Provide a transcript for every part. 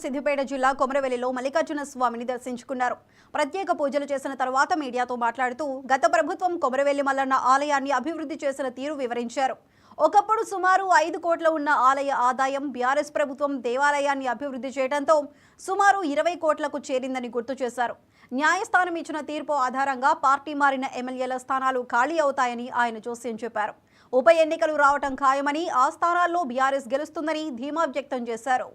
సిద్దిపేట జిల్లా కొమరవెల్లిలో మల్లికార్జున స్వామిని దర్శించుకున్నారు. ప్రత్యేక పూజలు చేసిన తర్వాత మీడియాతో మాట్లాడుతూ గత ప్రభుత్వం కొమరవెల్లి మల్లన్న ఆలయాన్ని అభివృద్ధి చేసిన తీరు వివరించారు. ఒకప్పుడు సుమారు 5 కోట్ల ఉన్న ఆలయ ఆదాయం బీఆర్ఎస్ ప్రభుత్వం దేవాలయాన్ని అభివృద్ధి చేయడంతో సుమారు 20 కోట్లకు చేరిందని గుర్తు చేశారు. న్యాయస్థానం ఇచ్చిన తీర్పు ఆధారంగా పార్టీ మారిన ఎమ్మెల్యేల స్థానాలు ఖాళీ అవుతాయని ఆయన జోస్యం చెప్పారు. ఉప ఎన్నికలు రావటం ఖాయమని ఆ స్థానాల్లో బీఆర్ఎస్ గెలుస్తుందని ధీమా వ్యక్తం చేశారు.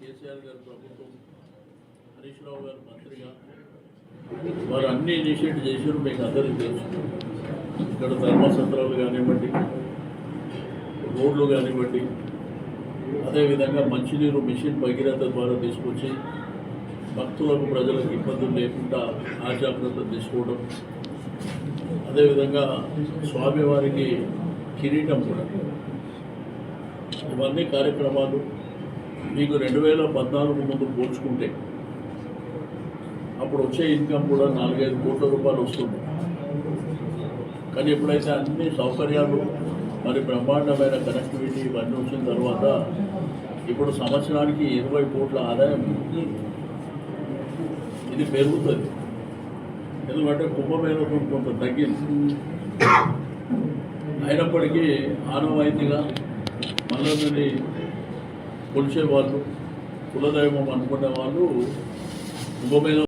కేసీఆర్ గారి ప్రభుత్వం, హరీష్ రావు గారు మంత్రిగా వారు అన్ని ఇనిషియేట్ చేశారు. మీకు అందరికీ తెలుసు. ఇక్కడ ధర్మసత్రాలు కానివ్వండి, రోడ్లు కానివ్వండి, అదేవిధంగా మంచినీరు మిషన్ భగీరథ ద్వారా తీసుకొచ్చి భక్తులకు ప్రజలకు ఇబ్బందులు లేకుండా ఆ జాగ్రత్తలు తీసుకోవడం, అదేవిధంగా స్వామివారికి కిరీటం కూడా, ఇవన్నీ కార్యక్రమాలు మీకు 2014 ముందు పోల్చుకుంటే అప్పుడు వచ్చే ఇన్కమ్ కూడా 4-5 కోట్ల రూపాయలు వస్తుంది. కానీ ఎప్పుడైతే అన్ని సౌకర్యాలు మరి బ్రహ్మాండమైన కనెక్టివిటీ ఇవన్నీ వచ్చిన తర్వాత ఇప్పుడు సంవత్సరానికి 20 కోట్ల ఆదాయం ఇది పెరుగుతుంది. ఎందుకంటే కుంభమేళతో కొంత తగ్గింది. అయినప్పటికీ ఆనవాయితీగా మల్లన్నని కొలిచే వాళ్ళు, కులదైవం అనుకునే వాళ్ళు కుంభమేళ